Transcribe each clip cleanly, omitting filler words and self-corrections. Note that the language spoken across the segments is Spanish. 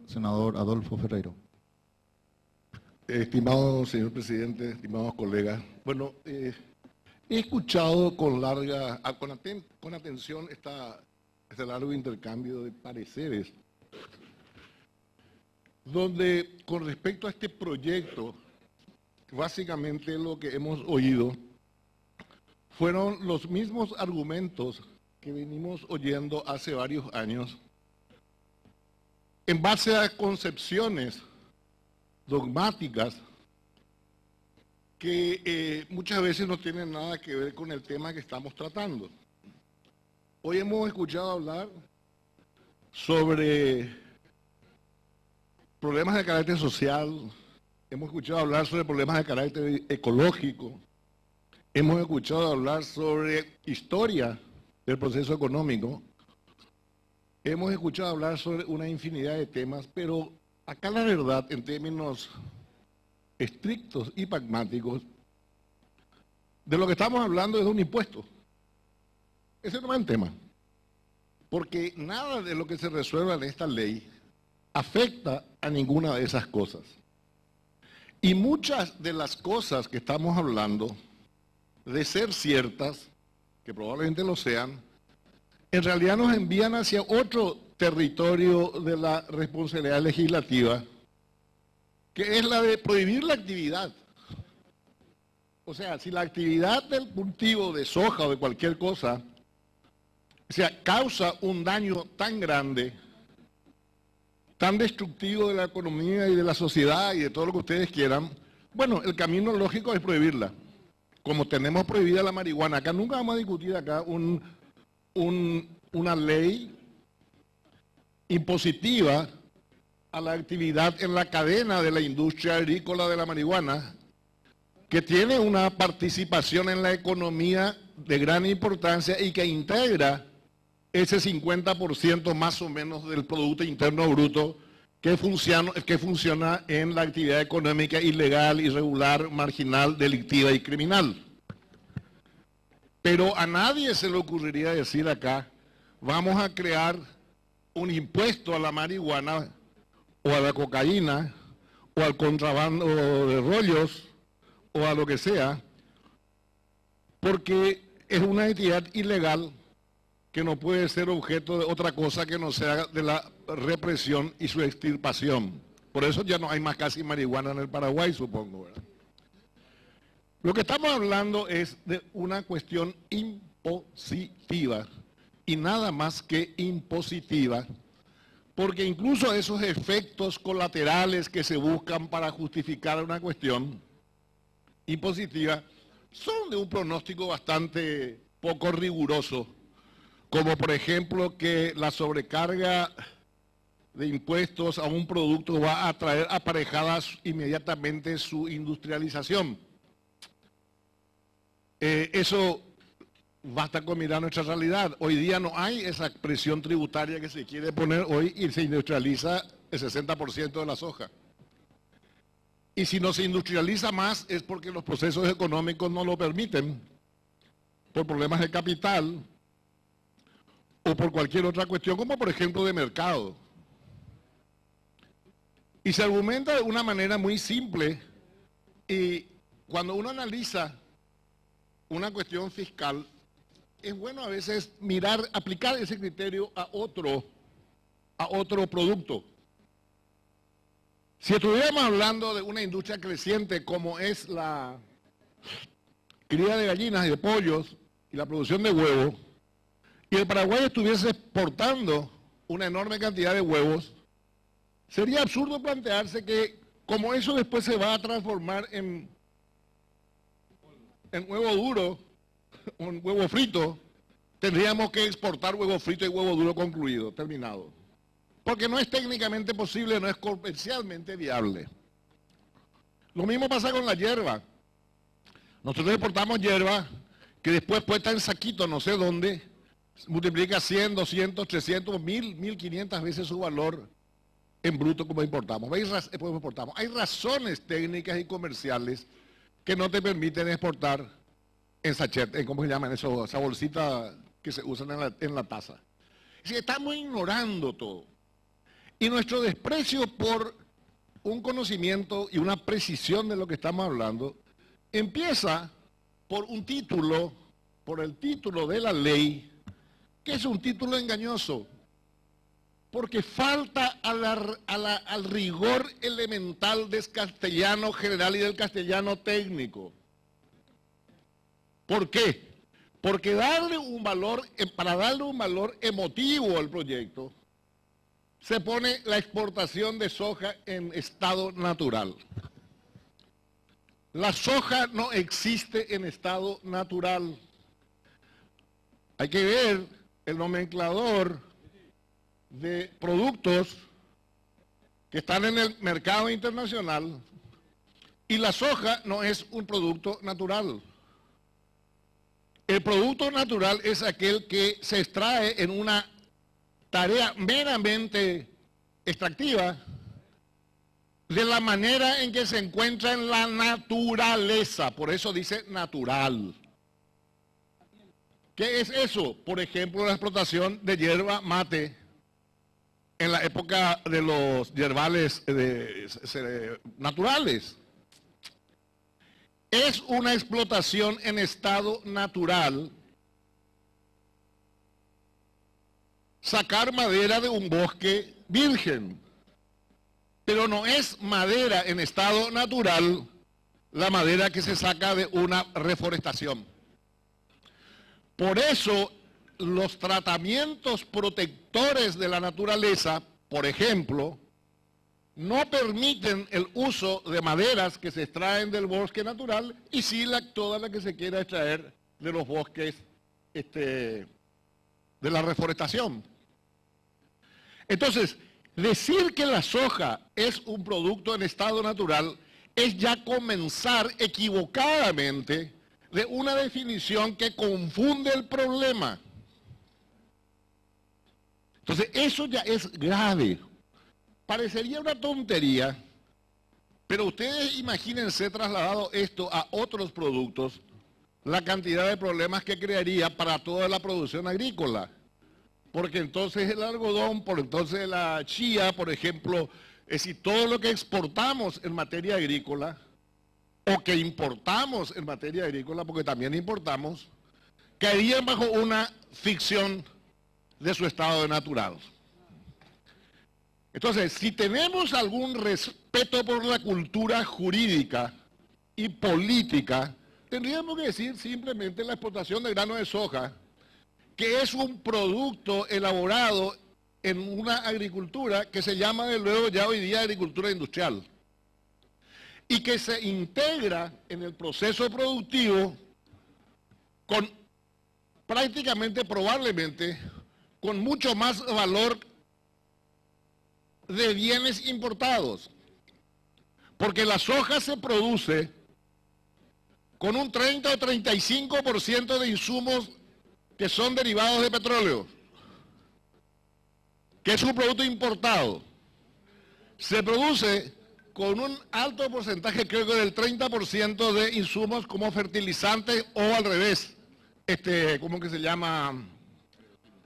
Senador Adolfo Ferreiro. Estimado señor presidente, estimados colegas, bueno, he escuchado con atención este largo intercambio de pareceres, donde con respecto a este proyecto, básicamente lo que hemos oído fueron los mismos argumentos que venimos oyendo hace varios años, en base a concepciones dogmáticas que muchas veces no tienen nada que ver con el tema que estamos tratando. Hoy hemos escuchado hablar sobre problemas de carácter social, hemos escuchado hablar sobre problemas de carácter ecológico, hemos escuchado hablar sobre historia del proceso económico, hemos escuchado hablar sobre una infinidad de temas, pero acá la verdad, en términos estrictos y pragmáticos, de lo que estamos hablando es de un impuesto. Ese no es el tema. Porque nada de lo que se resuelva en esta ley afecta a ninguna de esas cosas. Y muchas de las cosas que estamos hablando, de ser ciertas, que probablemente lo sean, en realidad nos envían hacia otro territorio de la responsabilidad legislativa, que es la de prohibir la actividad. O sea, si la actividad del cultivo de soja o de cualquier cosa, o sea, causa un daño tan grande, tan destructivo de la economía y de la sociedad y de todo lo que ustedes quieran, bueno, el camino lógico es prohibirla. Como tenemos prohibida la marihuana, acá nunca vamos a discutir acá una ley impositiva a la actividad en la cadena de la industria agrícola de la marihuana, que tiene una participación en la economía de gran importancia y que integra ese 50% más o menos del Producto Interno Bruto que funciona en la actividad económica ilegal, irregular, marginal, delictiva y criminal. Pero a nadie se le ocurriría decir acá, vamos a crear un impuesto a la marihuana o a la cocaína o al contrabando de rollos o a lo que sea, porque es una actividad ilegal que no puede ser objeto de otra cosa que no sea de la represión y su extirpación. Por eso ya no hay más casi marihuana en el Paraguay, supongo, ¿verdad? Lo que estamos hablando es de una cuestión impositiva y nada más que impositiva, porque incluso esos efectos colaterales que se buscan para justificar una cuestión impositiva son de un pronóstico bastante poco riguroso, como por ejemplo que la sobrecarga de impuestos a un producto va a traer aparejadas inmediatamente su industrialización. Eso basta con mirar nuestra realidad. Hoy día no hay esa presión tributaria que se quiere poner hoy y se industrializa el 60% de la soja. Y si no se industrializa más es porque los procesos económicos no lo permiten, por problemas de capital o por cualquier otra cuestión, como por ejemplo de mercado. Y se argumenta de una manera muy simple, y cuando uno analiza una cuestión fiscal, es bueno a veces aplicar ese criterio a otro producto. Si estuviéramos hablando de una industria creciente como es la cría de gallinas y de pollos y la producción de huevos, y el Paraguay estuviese exportando una enorme cantidad de huevos, sería absurdo plantearse que como eso después se va a transformar en huevo duro, un huevo frito, tendríamos que exportar huevo frito y huevo duro concluido, terminado. Porque no es técnicamente posible, no es comercialmente viable. Lo mismo pasa con la hierba. Nosotros exportamos hierba que después puesta en saquito, no sé dónde, multiplica 100, 200, 300, 1000, 1500 veces su valor en bruto como importamos. Hay razones técnicas y comerciales que no te permiten exportar en sachet, ¿cómo se llaman eso? Esa bolsita que se usan en la taza. Es decir, estamos ignorando todo. Y nuestro desprecio por un conocimiento y una precisión de lo que estamos hablando empieza por un título, por el título de la ley, que es un título engañoso, porque falta al rigor elemental del castellano general y del castellano técnico. ¿Por qué? Porque para darle un valor emotivo al proyecto, se pone la exportación de soja en estado natural. La soja no existe en estado natural. Hay que ver el nomenclador de productos que están en el mercado internacional y la soja no es un producto natural. El producto natural es aquel que se extrae en una tarea meramente extractiva de la manera en que se encuentra en la naturaleza, por eso dice natural. ¿Qué es eso? Por ejemplo, la explotación de hierba mate en la época de los yerbales naturales. Es una explotación en estado natural sacar madera de un bosque virgen, pero no es madera en estado natural la madera que se saca de una reforestación. Por eso los tratamientos protectores de la naturaleza, por ejemplo, no permiten el uso de maderas que se extraen del bosque natural y sí toda la que se quiera extraer de los bosques de la reforestación. Entonces, decir que la soja es un producto en estado natural es ya comenzar equivocadamente de una definición que confunde el problema. Entonces, eso ya es grave. Parecería una tontería, pero ustedes imagínense trasladado esto a otros productos, la cantidad de problemas que crearía para toda la producción agrícola. Porque entonces el algodón, por entonces la chía, por ejemplo, es decir, todo lo que exportamos en materia agrícola, o que importamos en materia agrícola, porque también importamos, caerían bajo una ficción de su estado de natural. Entonces, si tenemos algún respeto por la cultura jurídica y política, tendríamos que decir simplemente la exportación de grano de soja, que es un producto elaborado en una agricultura que se llama de luego ya hoy día agricultura industrial y que se integra en el proceso productivo con prácticamente, probablemente, con mucho más valor de bienes importados, porque la soja se produce con un 30 o 35% de insumos que son derivados de petróleo, que es un producto importado. Se produce con un alto porcentaje, creo que del 30% de insumos como fertilizantes o al revés, ¿cómo que se llama?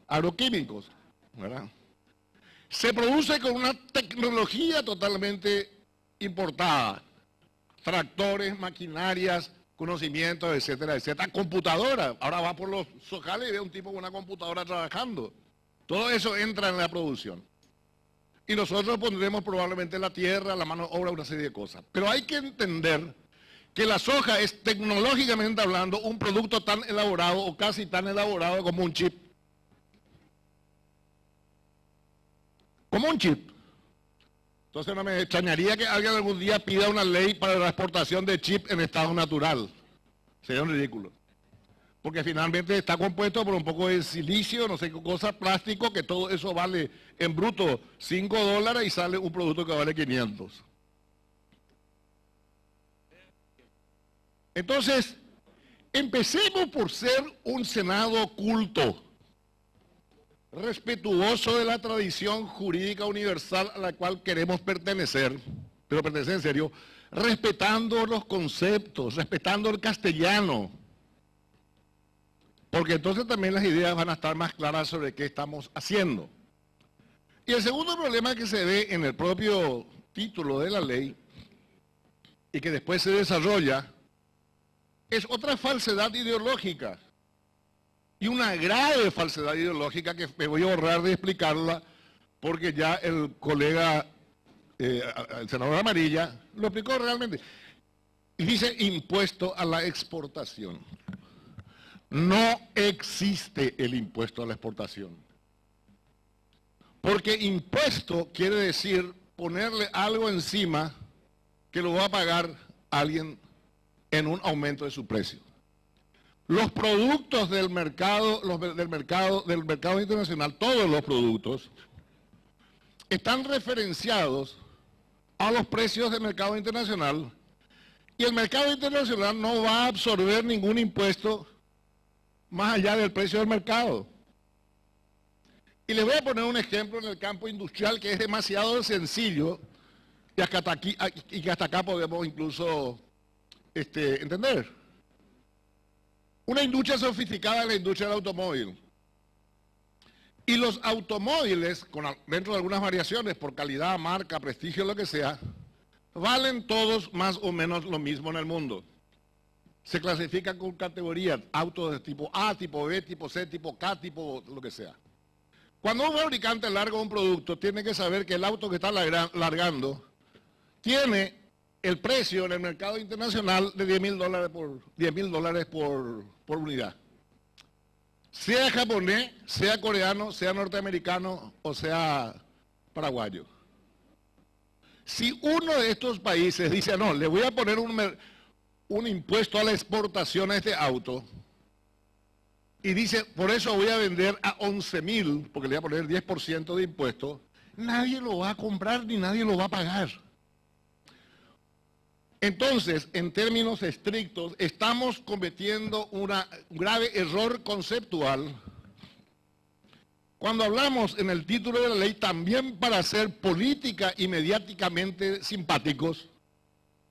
Agroquímicos, ¿verdad? Se produce con una tecnología totalmente importada, tractores, maquinarias, conocimientos, etcétera, etcétera, computadora. Ahora va por los sojales y ve un tipo con una computadora trabajando. Todo eso entra en la producción. Y nosotros pondremos probablemente la tierra, la mano de obra, una serie de cosas. Pero hay que entender que la soja es tecnológicamente hablando un producto tan elaborado o casi tan elaborado como un chip. Como un chip. Entonces no me extrañaría que alguien algún día pida una ley para la exportación de chip en estado natural. Sería un ridículo. Porque finalmente está compuesto por un poco de silicio, no sé qué cosa, plástico, que todo eso vale en bruto $5 y sale un producto que vale 500. Entonces, empecemos por ser un Senado culto, respetuoso de la tradición jurídica universal a la cual queremos pertenecer, pero pertenecer en serio, respetando los conceptos, respetando el castellano, porque entonces también las ideas van a estar más claras sobre qué estamos haciendo. Y el segundo problema que se ve en el propio título de la ley y que después se desarrolla es otra falsedad ideológica. Y una grave falsedad ideológica que me voy a ahorrar de explicarla porque ya el colega, el senador Amarilla, lo explicó realmente. Y dice impuesto a la exportación. No existe el impuesto a la exportación. Porque impuesto quiere decir ponerle algo encima que lo va a pagar alguien en un aumento de su precio. Los productos del mercado, del mercado internacional, todos los productos, están referenciados a los precios del mercado internacional y el mercado internacional no va a absorber ningún impuesto más allá del precio del mercado. Y les voy a poner un ejemplo en el campo industrial que es demasiado sencillo y que hasta acá podemos incluso entender. Una industria sofisticada es la industria del automóvil. Y los automóviles, dentro de algunas variaciones por calidad, marca, prestigio, lo que sea, valen todos más o menos lo mismo en el mundo. Se clasifican con categorías, autos de tipo A, tipo B, tipo C, tipo K, tipo lo que sea. Cuando un fabricante larga un producto, tiene que saber que el auto que está largando tiene el precio en el mercado internacional de $10.000 por unidad. Sea japonés, sea coreano, sea norteamericano o sea paraguayo. Si uno de estos países dice, no, le voy a poner un impuesto a la exportación a este auto, y dice, por eso voy a vender a 11.000, porque le voy a poner 10% de impuesto, nadie lo va a comprar ni nadie lo va a pagar. Entonces, en términos estrictos, estamos cometiendo un grave error conceptual cuando hablamos en el título de la ley también para ser política y mediáticamente simpáticos,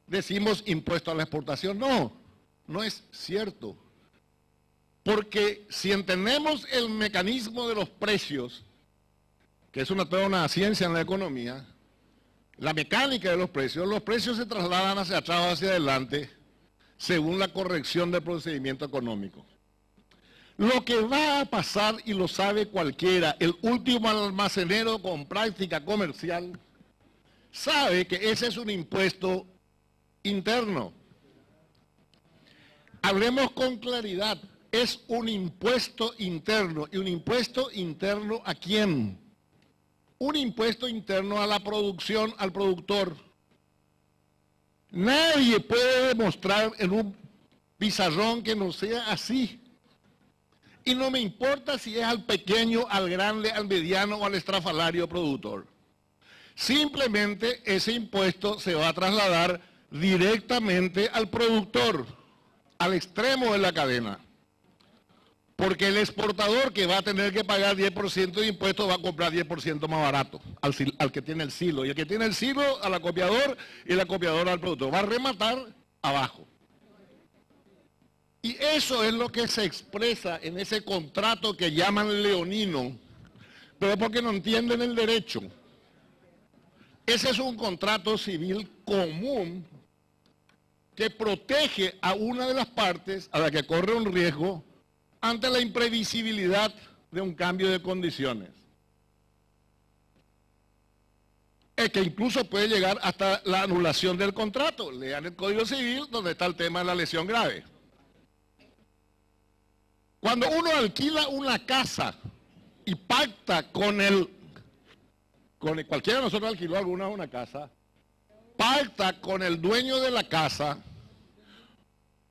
decimos impuesto a la exportación. No, no es cierto. Porque si entendemos el mecanismo de los precios, que es toda una ciencia en la economía, la mecánica de los precios se trasladan hacia atrás o hacia adelante según la corrección del procedimiento económico. Lo que va a pasar, y lo sabe cualquiera, el último almacenero con práctica comercial, sabe que ese es un impuesto interno. Hablemos con claridad, es un impuesto interno. ¿Y un impuesto interno a quién? Un impuesto interno a la producción, al productor. Nadie puede demostrar en un pizarrón que no sea así. Y no me importa si es al pequeño, al grande, al mediano o al estrafalario productor. Simplemente ese impuesto se va a trasladar directamente al productor, al extremo de la cadena. Porque el exportador que va a tener que pagar 10% de impuestos va a comprar 10% más barato al que tiene el silo. Y el que tiene el silo al acopiador y el acopiador al productor. Va a rematar abajo. Y eso es lo que se expresa en ese contrato que llaman leonino, pero porque no entienden el derecho. Ese es un contrato civil común que protege a una de las partes a la que corre un riesgo ante la imprevisibilidad de un cambio de condiciones. Es que incluso puede llegar hasta la anulación del contrato. Lean el Código Civil donde está el tema de la lesión grave. Cuando uno alquila una casa y pacta cualquiera de nosotros alquiló alguna una casa, pacta con el dueño de la casa,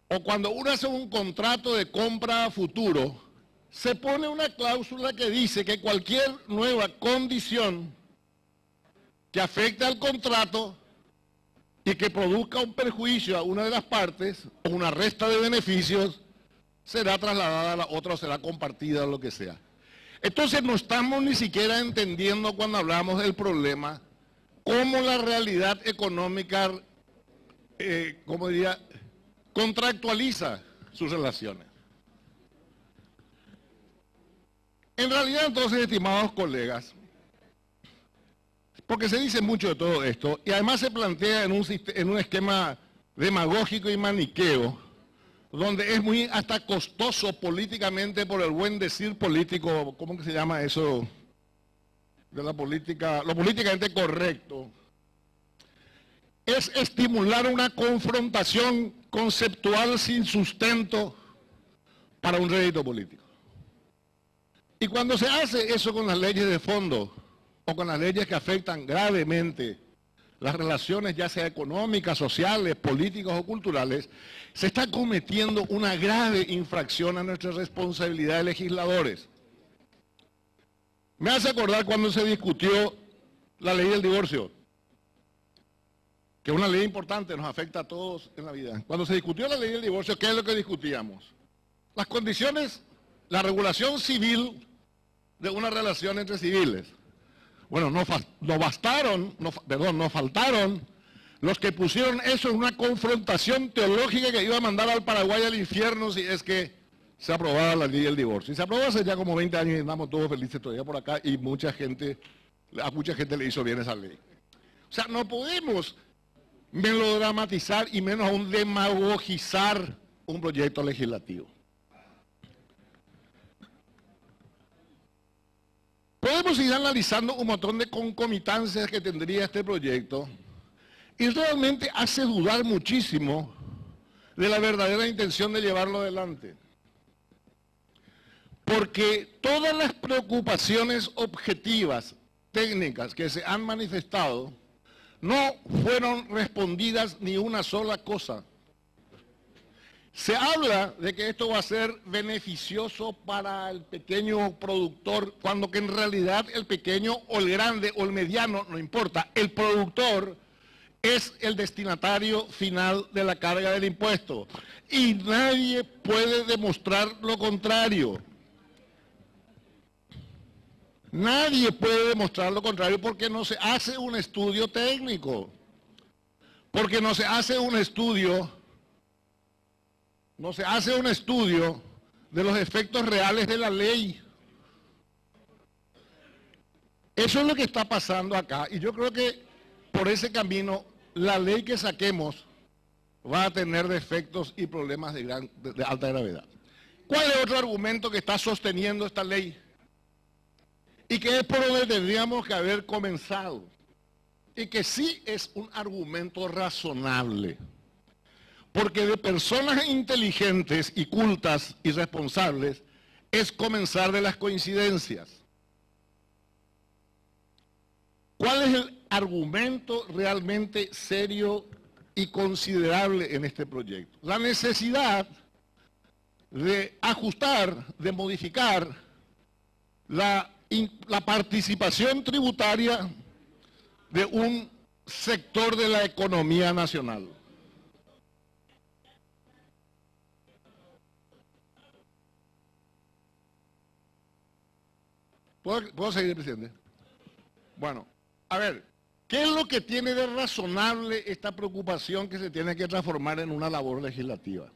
o cuando uno hace un contrato de compra a futuro, se pone una cláusula que dice que cualquier nueva condición que afecte al contrato y que produzca un perjuicio a una de las partes o una resta de beneficios, será trasladada a la otra o será compartida o lo que sea. Entonces no estamos ni siquiera entendiendo cuando hablamos del problema cómo la realidad económica, contractualiza sus relaciones. En realidad entonces, estimados colegas, Porque se dice mucho de todo esto y además se plantea en un esquema demagógico y maniqueo, donde es muy hasta costoso políticamente por el buen decir político, ¿cómo que se llama eso? De la política, lo políticamente correcto. Es estimular una confrontación conceptual sin sustento para un rédito político. Y cuando se hace eso con las leyes de fondo, o con las leyes que afectan gravemente las relaciones ya sea económicas, sociales, políticas o culturales, se está cometiendo una grave infracción a nuestra responsabilidad de legisladores. Me hace acordar cuando se discutió la ley del divorcio, que es una ley importante, nos afecta a todos en la vida. Cuando se discutió la ley del divorcio, ¿qué es lo que discutíamos? Las condiciones, la regulación civil de una relación entre civiles. Bueno, nos faltaron los que pusieron eso en una confrontación teológica que iba a mandar al Paraguay al infierno si es que se aprobara la ley del divorcio. Y se aprobó hace ya como 20 años y andamos todos felices todavía por acá y a mucha gente le hizo bien esa ley. O sea, no podemos melodramatizar y menos aún demagogizar un proyecto legislativo. Podemos ir analizando un montón de concomitancias que tendría este proyecto y realmente hace dudar muchísimo de la verdadera intención de llevarlo adelante. Porque todas las preocupaciones objetivas, técnicas que se han manifestado, no fueron respondidas ni una sola cosa. Se habla de que esto va a ser beneficioso para el pequeño productor, cuando que en realidad el pequeño o el grande o el mediano, no importa, el productor es el destinatario final de la carga del impuesto. Y nadie puede demostrar lo contrario. Nadie puede demostrar lo contrario porque no se hace un estudio técnico. Porque no se hace un estudio de los efectos reales de la ley. Eso es lo que está pasando acá y yo creo que por ese camino la ley que saquemos va a tener defectos y problemas de alta gravedad. ¿Cuál es otro argumento que está sosteniendo esta ley? Y que es por donde tendríamos que haber comenzado. Y que sí es un argumento razonable. Porque de personas inteligentes y cultas y responsables es comenzar de las coincidencias. ¿Cuál es el argumento realmente serio y considerable en este proyecto? La necesidad de ajustar, de modificar la participación tributaria de un sector de la economía nacional. ¿Puedo seguir, presidente? Bueno, a ver, ¿qué es lo que tiene de razonable esta preocupación que se tiene que transformar en una labor legislativa?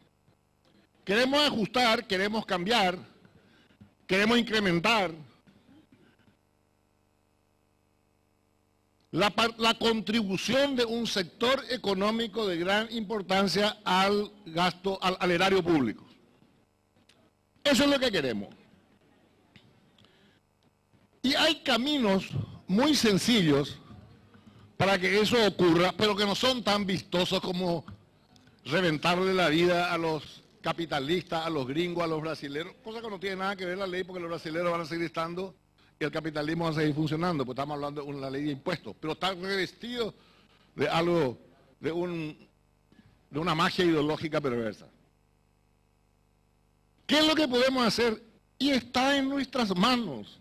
Queremos ajustar, queremos cambiar, queremos incrementar la contribución de un sector económico de gran importancia al gasto, al erario público. Eso es lo que queremos. Y hay caminos muy sencillos para que eso ocurra, pero que no son tan vistosos como reventarle la vida a los capitalistas, a los gringos, a los brasileños, cosa que no tiene nada que ver la ley porque los brasileños van a seguir estando y el capitalismo va a seguir funcionando, porque estamos hablando de una ley de impuestos, pero está revestido de algo, de una magia ideológica perversa. ¿Qué es lo que podemos hacer? Y está en nuestras manos.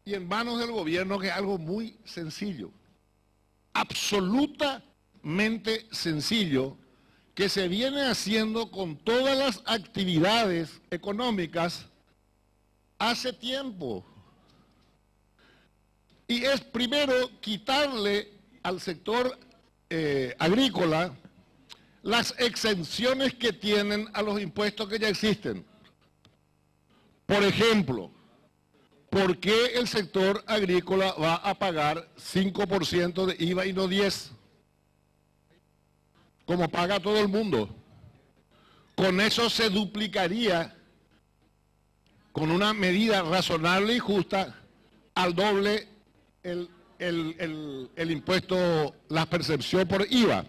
Y en manos del gobierno, que es algo muy sencillo, absolutamente sencillo, que se viene haciendo con todas las actividades económicas hace tiempo. Y es primero quitarle al sector agrícola las exenciones que tienen a los impuestos que ya existen. Por ejemplo, ¿por qué el sector agrícola va a pagar 5% de IVA y no 10%? Como paga todo el mundo. Con eso se duplicaría, con una medida razonable y justa, al doble el impuesto, la percepción por IVA.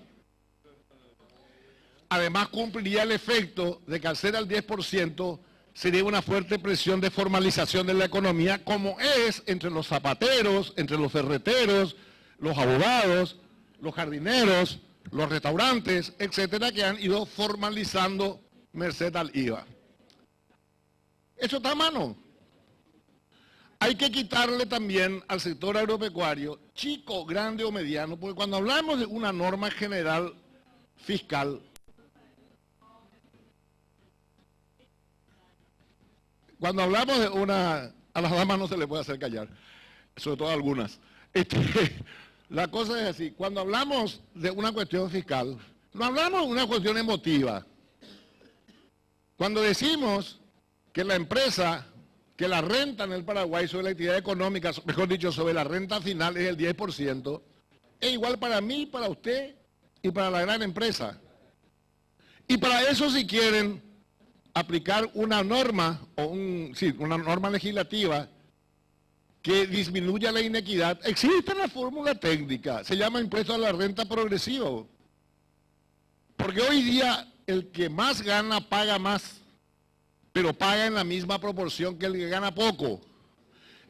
Además cumpliría el efecto de que al ser al 10% sería una fuerte presión de formalización de la economía, como es entre los zapateros, entre los ferreteros, los abogados, los jardineros, los restaurantes, etcétera, que han ido formalizando merced al IVA. Eso está a mano. Hay que quitarle también al sector agropecuario, chico, grande o mediano, porque cuando hablamos de una norma general fiscal, cuando hablamos de una... A las damas no se les puede hacer callar, sobre todo a algunas. La cosa es así, cuando hablamos de una cuestión fiscal, no hablamos de una cuestión emotiva. Cuando decimos que la empresa, que la renta en el Paraguay sobre la actividad económica, mejor dicho, sobre la renta final es el 10%, es igual para mí, para usted y para la gran empresa. Y para eso, si quieren aplicar una norma, una norma legislativa que disminuya la inequidad, existe una fórmula técnica, se llama impuesto a la renta progresivo. Porque hoy día el que más gana paga más, pero paga en la misma proporción que el que gana poco.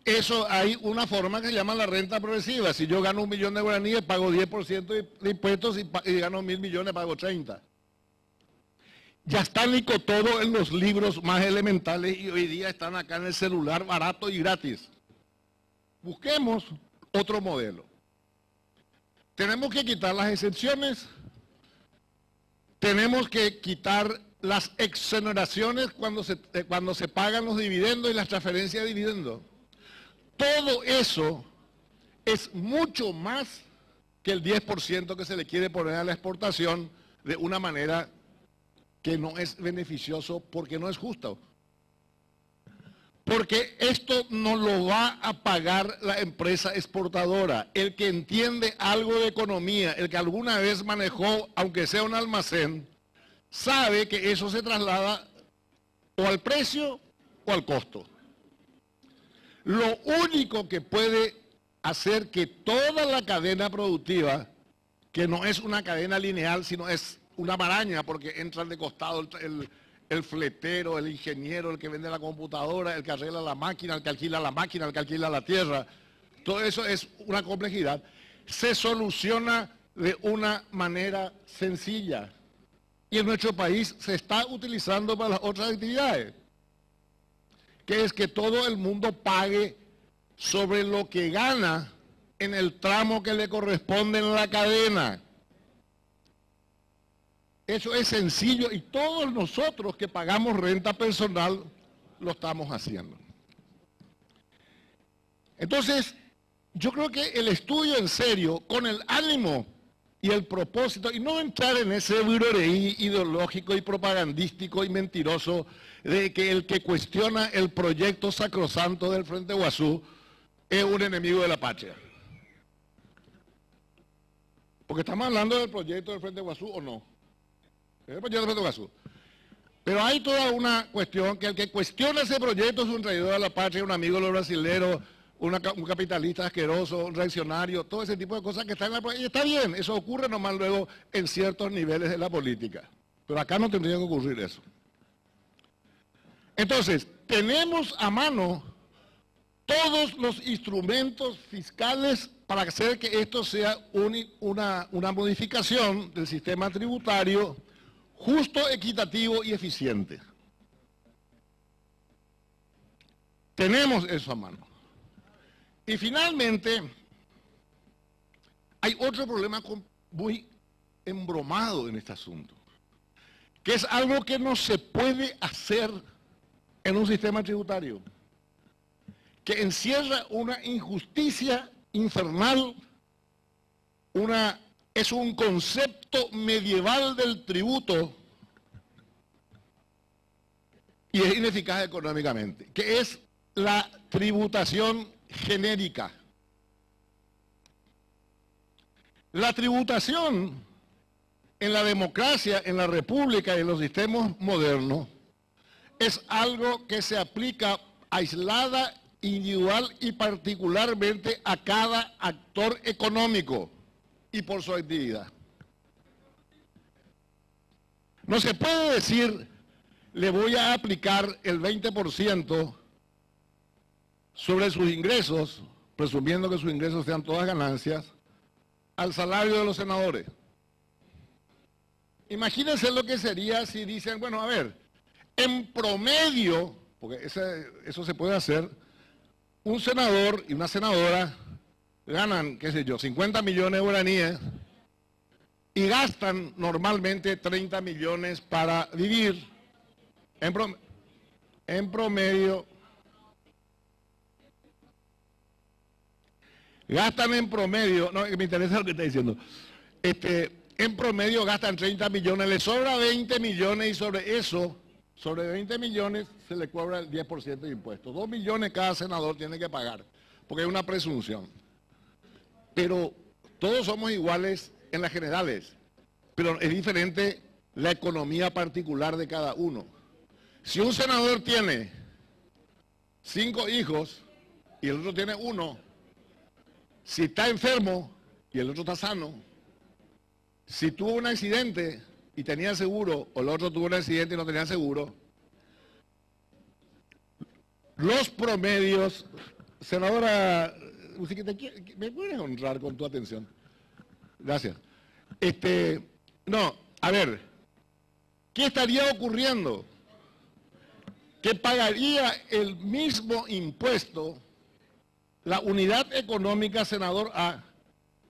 Eso hay una forma que se llama la renta progresiva. Si yo gano 1 millón de guaraníes, pago 10% de impuestos y gano 1.000 millones, pago 30%. Ya está Nico todo en los libros más elementales y hoy día están acá en el celular barato y gratis. Busquemos otro modelo. Tenemos que quitar las excepciones, tenemos que quitar las exoneraciones cuando se pagan los dividendos y las transferencias de dividendos. Todo eso es mucho más que el 10% que se le quiere poner a la exportación de una manera que no es beneficioso porque no es justo. Porque esto no lo va a pagar la empresa exportadora. El que entiende algo de economía, el que alguna vez manejó, aunque sea un almacén, sabe que eso se traslada o al precio o al costo. Lo único que puede hacer que toda la cadena productiva, que no es una cadena lineal, sino es una maraña, porque entran de costado el fletero, el ingeniero, el que vende la computadora, el que arregla la máquina, el que alquila la máquina, el que alquila la tierra. Todo eso es una complejidad. Se soluciona de una manera sencilla. Y en nuestro país se está utilizando para las otras actividades. Que es que todo el mundo pague sobre lo que gana en el tramo que le corresponde en la cadena. Eso es sencillo y todos nosotros que pagamos renta personal lo estamos haciendo. Entonces, yo creo que el estudio en serio, con el ánimo y el propósito, y no entrar en ese buroreí ideológico y propagandístico y mentiroso de que el que cuestiona el proyecto sacrosanto del Frente Guazú es un enemigo de la patria. Porque estamos hablando del proyecto del Frente Guazú o no. El proyecto del Frente Guazú. Pero hay toda una cuestión que el que cuestiona ese proyecto es un traidor a la patria, un amigo de los brasileros, un capitalista asqueroso, un reaccionario, todo ese tipo de cosas que están en la... Y está bien, eso ocurre nomás luego en ciertos niveles de la política. Pero acá no tendría que ocurrir eso. Entonces, tenemos a mano todos los instrumentos fiscales para hacer que esto sea una modificación del sistema tributario justo, equitativo y eficiente. Tenemos eso a mano. Y finalmente, hay otro problema muy embromado en este asunto, que es algo que no se puede hacer en un sistema tributario, que encierra una injusticia infernal, es un concepto medieval del tributo y es ineficaz económicamente, que es la tributación genérica. La tributación en la democracia, en la república y en los sistemas modernos es algo que se aplica aislada, individual y particularmente a cada actor económico y por su actividad. No se puede decir, le voy a aplicar el 20% sobre sus ingresos, presumiendo que sus ingresos sean todas ganancias, al salario de los senadores. Imagínense lo que sería si dicen, bueno, a ver, en promedio, porque eso se puede hacer, un senador y una senadora ganan, qué sé yo, 50 millones de guaraníes y gastan normalmente 30 millones para vivir. En promedio, gastan en promedio, no, me interesa lo que está diciendo, en promedio gastan 30 millones, le sobra 20 millones y sobre eso, sobre 20 millones se le cobra el 10% de impuestos. 2 millones cada senador tiene que pagar, porque es una presunción. Pero todos somos iguales en las generales, pero es diferente la economía particular de cada uno. Si un senador tiene 5 hijos y el otro tiene 1, si está enfermo y el otro está sano, si tuvo un accidente y tenía seguro, o el otro tuvo un accidente y no tenía seguro, los promedios, senadora, ¿me puedes honrar con tu atención? Gracias. No, a ver, ¿qué estaría ocurriendo? Que pagaría el mismo impuesto la unidad económica senador A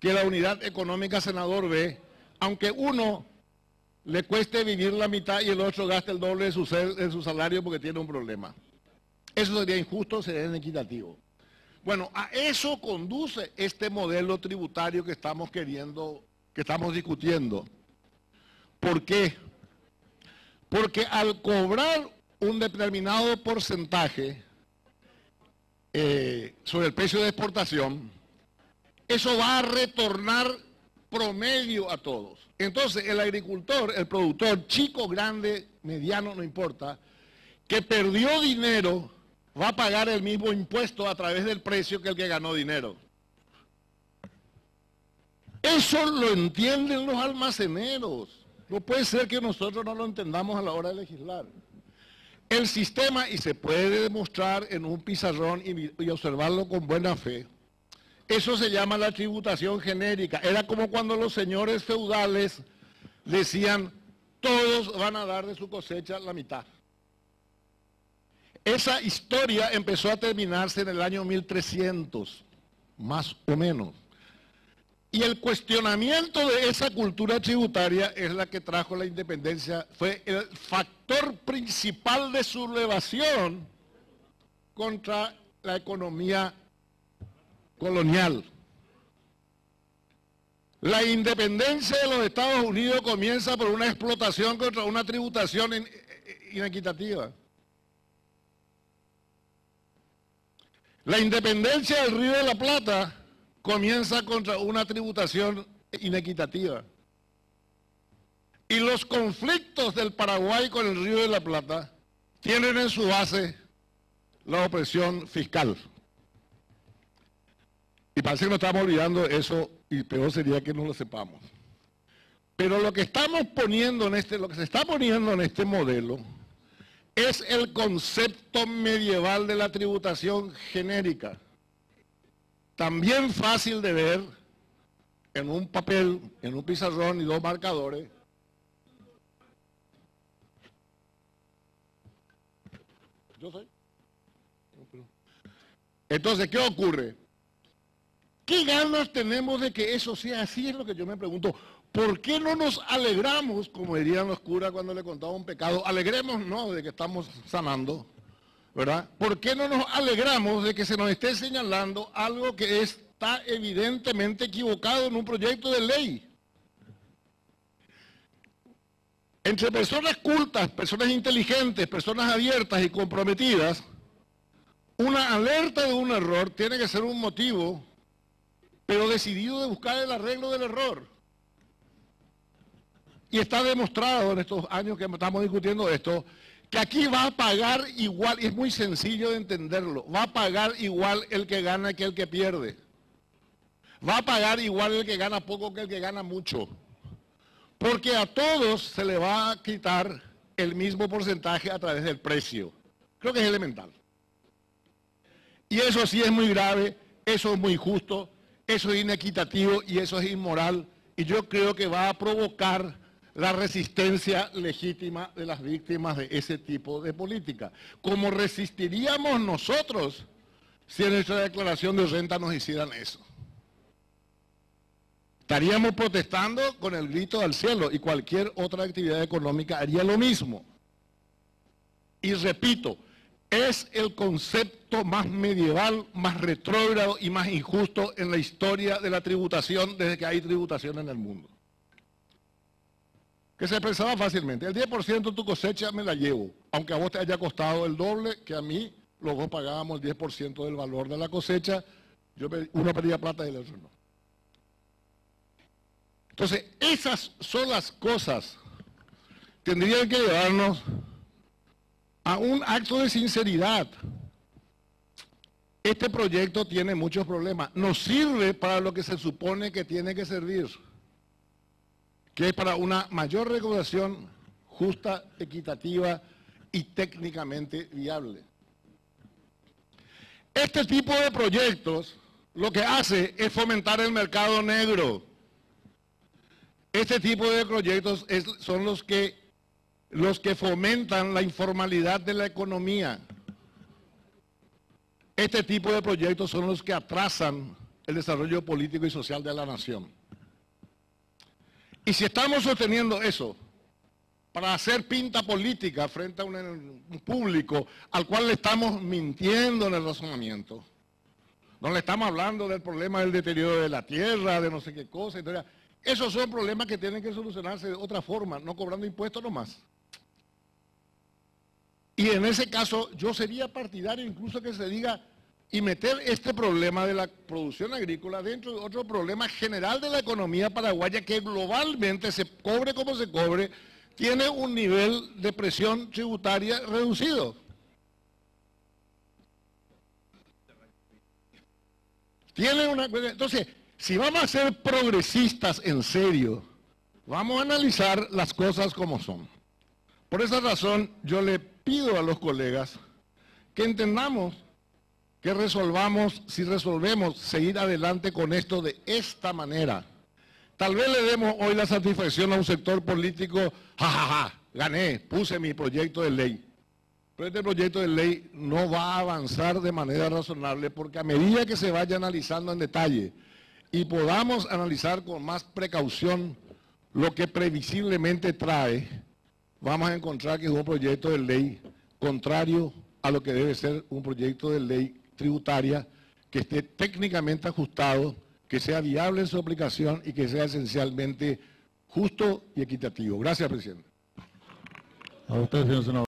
que la unidad económica senador B, aunque uno le cueste vivir la mitad y el otro gaste el doble de su salario porque tiene un problema. Eso sería injusto, sería inequitativo. Bueno, a eso conduce este modelo tributario que estamos discutiendo. ¿Por qué? Porque al cobrar un determinado porcentaje sobre el precio de exportación, eso va a retornar promedio a todos. Entonces el agricultor, el productor, chico, grande, mediano, no importa, que perdió dinero, va a pagar el mismo impuesto a través del precio que el que ganó dinero. Eso lo entienden los almaceneros. No puede ser que nosotros no lo entendamos a la hora de legislar. El sistema, y se puede demostrar en un pizarrón y observarlo con buena fe, eso se llama la tributación genérica. Era como cuando los señores feudales decían, todos van a dar de su cosecha la mitad. Esa historia empezó a terminarse en el año 1300, más o menos. Y el cuestionamiento de esa cultura tributaria es la que trajo la independencia, fue el factor principal de sublevación contra la economía colonial. La independencia de los Estados Unidos comienza por una explotación contra una tributación inequitativa. La independencia del Río de la Plata comienza contra una tributación inequitativa. Y los conflictos del Paraguay con el Río de la Plata tienen en su base la opresión fiscal. Y parece que nos estamos olvidando eso, y peor sería que no lo sepamos. Pero lo que estamos poniendo lo que se está poniendo en este modelo es el concepto medieval de la tributación genérica. También fácil de ver en un papel, en un pizarrón y 2 marcadores. ¿Yo soy? Entonces, ¿qué ocurre? ¿Qué ganas tenemos de que eso sea así? Es lo que yo me pregunto. ¿Por qué no nos alegramos, como dirían los curas cuando le contaban un pecado? Alegremos, no, de que estamos sanando, ¿verdad? ¿Por qué no nos alegramos de que se nos esté señalando algo que está evidentemente equivocado en un proyecto de ley? Entre personas cultas, personas inteligentes, personas abiertas y comprometidas, Una alerta de un error tiene que ser un motivo, pero decidido de buscar el arreglo del error. Y está demostrado en estos años que estamos discutiendo esto, que aquí va a pagar igual, y es muy sencillo de entenderlo, va a pagar igual el que gana que el que pierde. Va a pagar igual el que gana poco que el que gana mucho. Porque a todos se le va a quitar el mismo porcentaje a través del precio. Creo que es elemental. Y eso sí es muy grave, eso es muy injusto, eso es inequitativo y eso es inmoral. Y yo creo que va a provocar la resistencia legítima de las víctimas de ese tipo de política. Como resistiríamos nosotros si en nuestra declaración de renta nos hicieran eso. Estaríamos protestando con el grito al cielo y cualquier otra actividad económica haría lo mismo. Y repito, es el concepto más medieval, más retrógrado y más injusto en la historia de la tributación desde que hay tributación en el mundo. Que se expresaba fácilmente, el 10% de tu cosecha me la llevo, aunque a vos te haya costado el doble, que a mí los dos pagábamos el 10% del valor de la cosecha, uno pedía plata y el otro no. Entonces, esas son las cosas que tendrían que llevarnos a un acto de sinceridad. Este proyecto tiene muchos problemas. No sirve para lo que se supone que tiene que servir, que es para una mayor recaudación justa, equitativa y técnicamente viable. Este tipo de proyectos lo que hace es fomentar el mercado negro. Este tipo de proyectos son los que fomentan la informalidad de la economía. Este tipo de proyectos son los que atrasan el desarrollo político y social de la nación. Y si estamos sosteniendo eso para hacer pinta política frente a un público al cual le estamos mintiendo en el razonamiento, no le estamos hablando del problema del deterioro de la tierra, de no sé qué cosa, etc. Esos son problemas que tienen que solucionarse de otra forma, no cobrando impuestos nomás. Y en ese caso yo sería partidario incluso que se diga y meter este problema de la producción agrícola dentro de otro problema general de la economía paraguaya que globalmente, se cobre como se cobre, tiene un nivel de presión tributaria reducido. Entonces, si vamos a ser progresistas en serio, vamos a analizar las cosas como son. Por esa razón, yo le pido a los colegas que entendamos que si resolvemos seguir adelante con esto de esta manera. Tal vez le demos hoy la satisfacción a un sector político, gané, puse mi proyecto de ley. Pero este proyecto de ley no va a avanzar de manera razonable porque a medida que se vaya analizando en detalle y podamos analizar con más precaución lo que previsiblemente trae, vamos a encontrar que es un proyecto de ley contrario a lo que debe ser un proyecto de ley tributaria, que esté técnicamente ajustado, que sea viable en su aplicación y que sea esencialmente justo y equitativo. Gracias, presidente. A usted, señor senador.